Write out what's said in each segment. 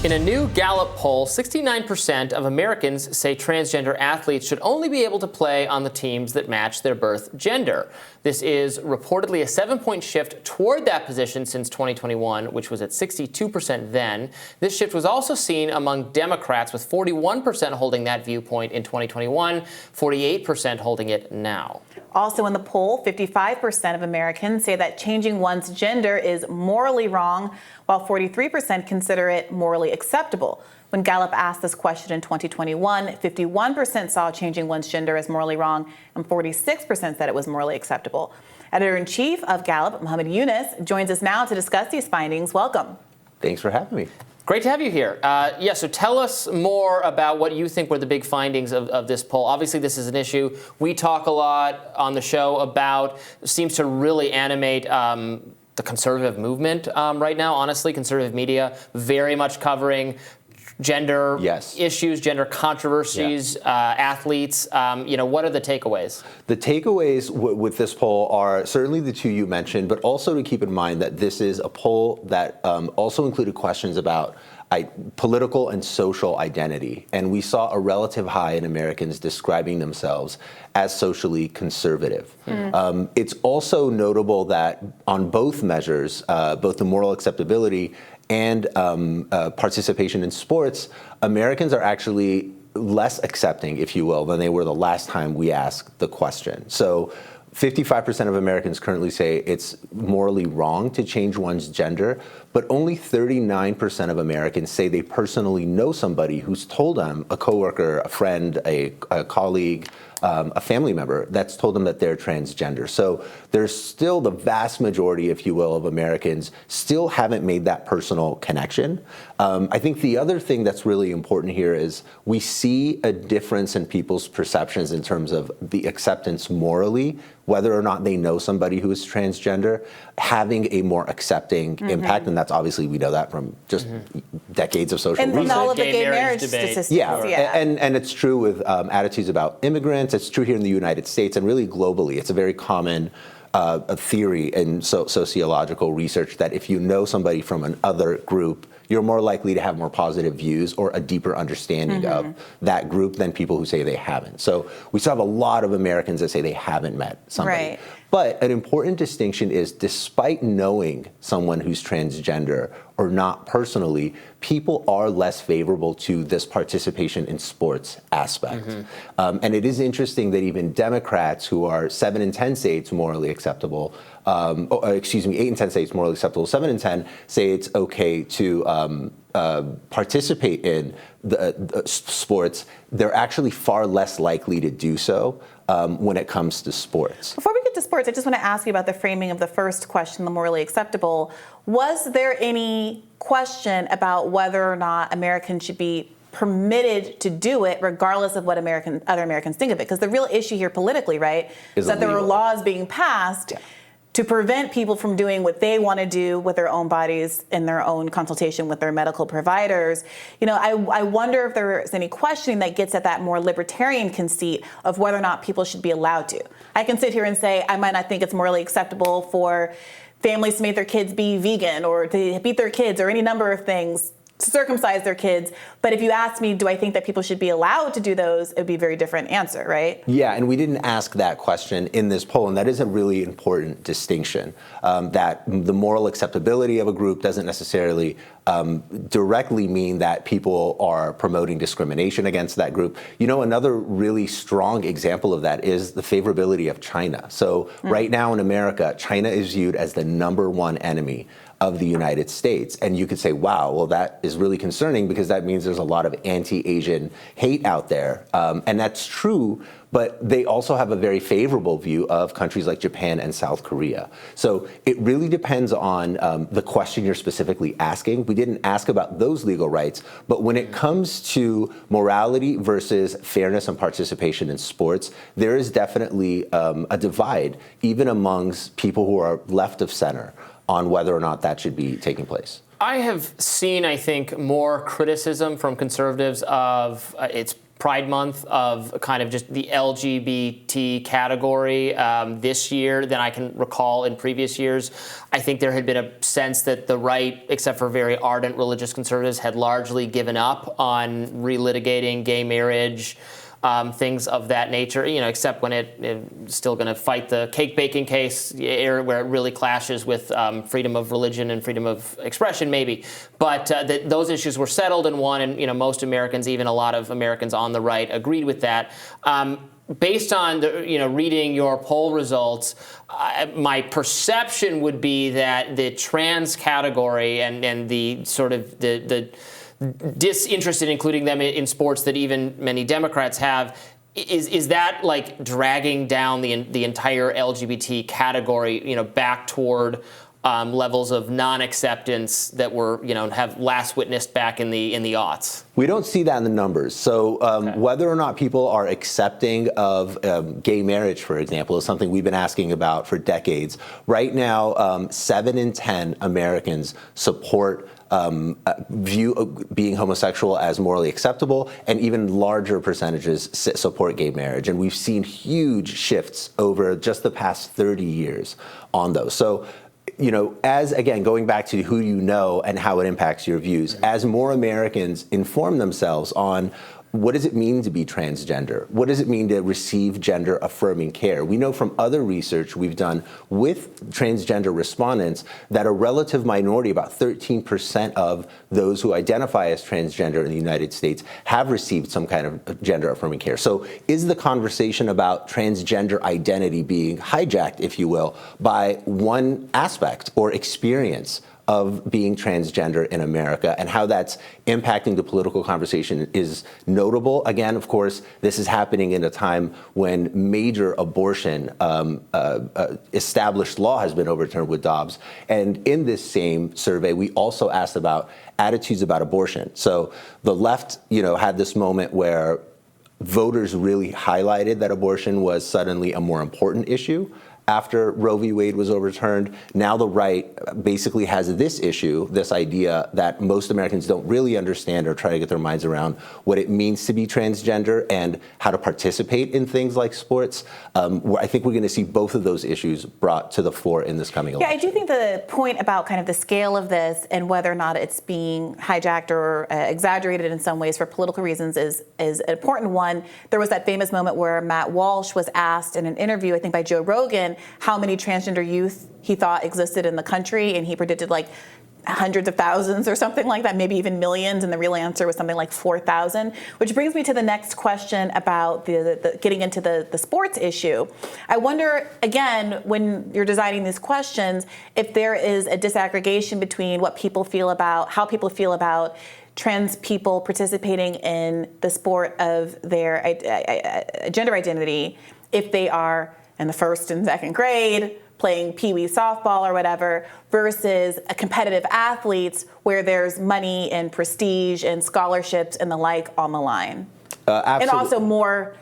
In a new Gallup poll, 69% of Americans say transgender athletes should only be able to play on the teams that match their birth gender. This is reportedly a 7-point shift toward that position since 2021, which was at 62% then. This shift was also seen among Democrats, with 41% holding that viewpoint in 2021, 48% holding it now. Also in the poll, 55% of Americans say that changing one's gender is morally wrong, while 43% consider it morally acceptable. When Gallup asked this question in 2021, 51% saw changing one's gender as morally wrong, and 46% said it was morally acceptable. Editor-in-chief of Gallup, Mohamed Younis, joins us now to discuss these findings. Welcome. Thanks for having me. Great to have you here. So tell us more about what you think were the big findings of this poll. Obviously, this is an issue we talk a lot on the show about, seems to really animate the conservative movement right now. Honestly, conservative media very much covering gender issues, gender controversies, athletes. What are the takeaways? The takeaways with this poll are certainly the two you mentioned, but also to keep in mind that this is a poll that also included questions about political and social identity. And we saw a relative high in Americans describing themselves as socially conservative. It's also notable that on both measures, both the moral acceptability and participation in sports, Americans are actually less accepting, if you will, than they were the last time we asked the question. So 55% of Americans currently say it's morally wrong to change one's gender, but only 39% of Americans say they personally know somebody who's told them, a coworker, a friend, a colleague, a family member, that's told them that they're transgender. So there's still the vast majority, if you will, of Americans still haven't made that personal connection. I think the other thing that's really important here is we see a difference in people's perceptions in terms of the acceptance morally, whether or not they know somebody who is transgender, having a more accepting impact. And that's obviously, we know that from just decades of social research. And all of the gay marriage statistics. And it's true with attitudes about immigrants. It's true here in the United States and really globally. It's a very common a theory in sociological research that if you know somebody from another group, you're more likely to have more positive views or a deeper understanding of that group than people who say they haven't. So we still have a lot of Americans that say they haven't met somebody. Right. But an important distinction is, despite knowing someone who's transgender or not personally, people are less favorable to this participation in sports aspect. And it is interesting that even Democrats, who are 7 in 10 say it's morally acceptable, 8 and 10 say it's morally acceptable, 7 and 10 say it's okay to participate in the sports, they're actually far less likely to do so when it comes to sports. Before we get to sports, I just want to ask you about the framing of the first question, the morally acceptable. Was there any question about whether or not Americans should be permitted to do it regardless of what other Americans think of it? Because the real issue here politically, right, is that there are laws being passed to prevent people from doing what they want to do with their own bodies in their own consultation with their medical providers. I wonder if there's any questioning that gets at that more libertarian conceit of whether or not people should be allowed to. I can sit here and say I might not think it's morally acceptable for families to make their kids be vegan or to beat their kids or any number of things, to circumcise their kids. But if you ask me, do I think that people should be allowed to do those, it would be a very different answer, right? Yeah, and we didn't ask that question in this poll, and that is a really important distinction, that the moral acceptability of a group doesn't necessarily directly mean that people are promoting discrimination against that group. Another really strong example of that is the favorability of China. So right now in America, China is viewed as the #1 enemy of the United States. And you could say, wow, well, that is really concerning because that means there's a lot of anti-Asian hate out there. And that's true, but they also have a very favorable view of countries like Japan and South Korea. So it really depends on the question you're specifically asking. We didn't ask about those legal rights, but when it comes to morality versus fairness and participation in sports, there is definitely a divide, even amongst people who are left of center, on whether or not that should be taking place. I have seen, I think, more criticism from conservatives of it's Pride Month of kind of just the LGBT category this year than I can recall in previous years. I think there had been a sense that the right, except for very ardent religious conservatives, had largely given up on relitigating gay marriage, things of that nature, except when it's still going to fight the cake baking case where it really clashes with freedom of religion and freedom of expression, maybe. But those issues were settled and won, and most Americans, even a lot of Americans on the right, agreed with that. Based on reading your poll results, my perception would be that the trans category and the sort of the disinterest in including them in sports that even many Democrats have, is that like dragging down the entire LGBT category, back toward levels of non-acceptance that were, have last witnessed back in the aughts? We don't see that in the numbers. So whether or not people are accepting of gay marriage, for example, is something we've been asking about for decades. Right now, 7 in 10 Americans support view being homosexual as morally acceptable, and even larger percentages support gay marriage. And we've seen huge shifts over just the past 30 years on those. So, as, again, going back to who you know and how it impacts your views, as more Americans inform themselves on what does it mean to be transgender? What does it mean to receive gender-affirming care? We know from other research we've done with transgender respondents that a relative minority, about 13% of those who identify as transgender in the United States, have received some kind of gender-affirming care. So is the conversation about transgender identity being hijacked, if you will, by one aspect or experience of being transgender in America, and how that's impacting the political conversation is notable. Again, of course, this is happening in a time when major abortion established law has been overturned with Dobbs. And in this same survey, we also asked about attitudes about abortion. So the left, had this moment where voters really highlighted that abortion was suddenly a more important issue after Roe v. Wade was overturned. Now the right basically has this issue, this idea that most Americans don't really understand or try to get their minds around what it means to be transgender and how to participate in things like sports. I think we're going to see both of those issues brought to the fore in this coming election. Yeah, I do think the point about kind of the scale of this and whether or not it's being hijacked or exaggerated in some ways for political reasons is an important one. There was that famous moment where Matt Walsh was asked in an interview, I think by Joe Rogan, how many transgender youth he thought existed in the country, and he predicted like hundreds of thousands or something like that, maybe even millions, and the real answer was something like 4,000, which brings me to the next question about the getting into the sports issue. I wonder, again, when you're designing these questions, if there is a disaggregation between what people feel about, how people feel about trans people participating in the sport of their gender identity, if they are in the first and second grade, playing pee-wee softball or whatever, versus a competitive athletes where there's money and prestige and scholarships and the like on the line. Absolutely. And also more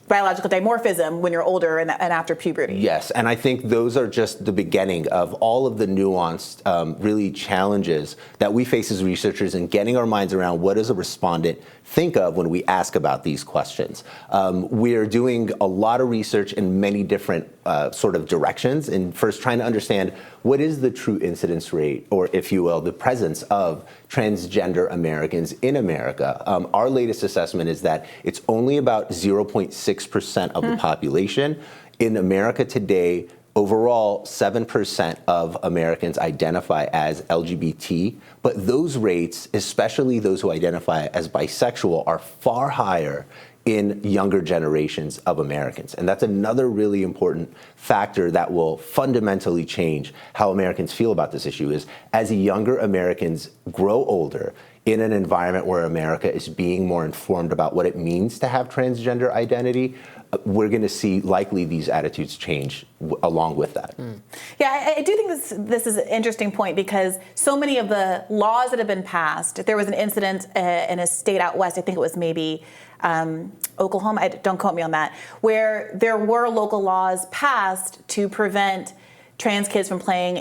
biological dimorphism when you're older and after puberty. Yes, and I think those are just the beginning of all of the nuanced, really challenges that we face as researchers in getting our minds around what does a respondent think of when we ask about these questions. We're doing a lot of research in many different sort of directions, and first trying to understand what is the true incidence rate, or if you will, the presence of transgender Americans in America. Our latest assessment is that it's only about 0.6% of the population. In America today, overall, 7% of Americans identify as LGBT, but those rates, especially those who identify as bisexual, are far higher in younger generations of Americans. And that's another really important factor that will fundamentally change how Americans feel about this issue, is as younger Americans grow older in an environment where America is being more informed about what it means to have transgender identity, we're going to see likely these attitudes change along with that. Yeah, I do think this is an interesting point, because so many of the laws that have been passed, there was an incident in a state out west, I think it was maybe Oklahoma, don't quote me on that, where there were local laws passed to prevent trans kids from playing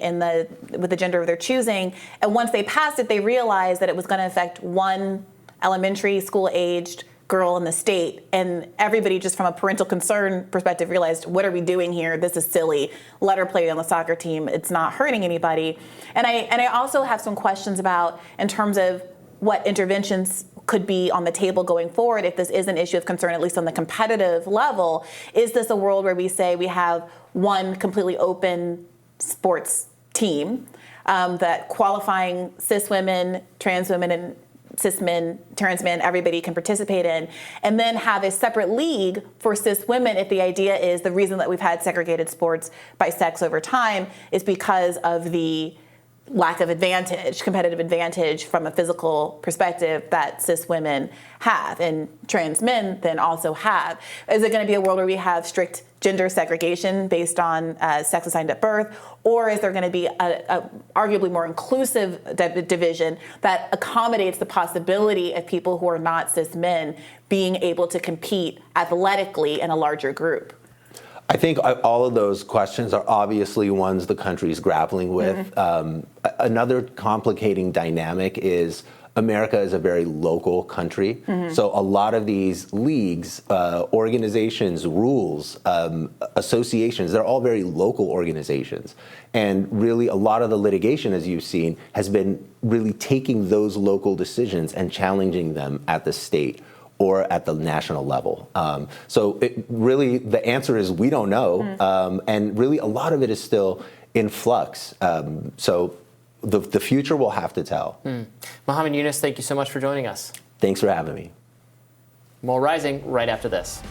with the gender of their choosing. And once they passed it, they realized that it was going to affect one elementary school-aged girl in the state, and everybody just from a parental concern perspective realized, what are we doing here? This is silly. Let her play on the soccer team. It's not hurting anybody. And I also have some questions about, in terms of what interventions could be on the table going forward if this is an issue of concern, at least on the competitive level. Is this a world where we say we have one completely open sports team that qualifying cis women, trans women, and cis men, trans men, everybody can participate in, and then have a separate league for cis women if the idea is the reason that we've had segregated sports by sex over time is because of the lack of advantage, competitive advantage from a physical perspective that cis women have and trans men then also have. Is it going to be a world where we have strict gender segregation based on sex assigned at birth, or is there going to be a arguably more inclusive division that accommodates the possibility of people who are not cis men being able to compete athletically in a larger group? I think all of those questions are obviously ones the country's grappling with. Another complicating dynamic is America is a very local country. So a lot of these leagues, organizations, rules, associations, they're all very local organizations. And really a lot of the litigation, as you've seen, has been really taking those local decisions and challenging them at the state or at the national level. So really, the answer is we don't know. And really, a lot of it is still in flux. So the future will have to tell. Mohamed Younis, thank you so much for joining us. Thanks for having me. More Rising right after this.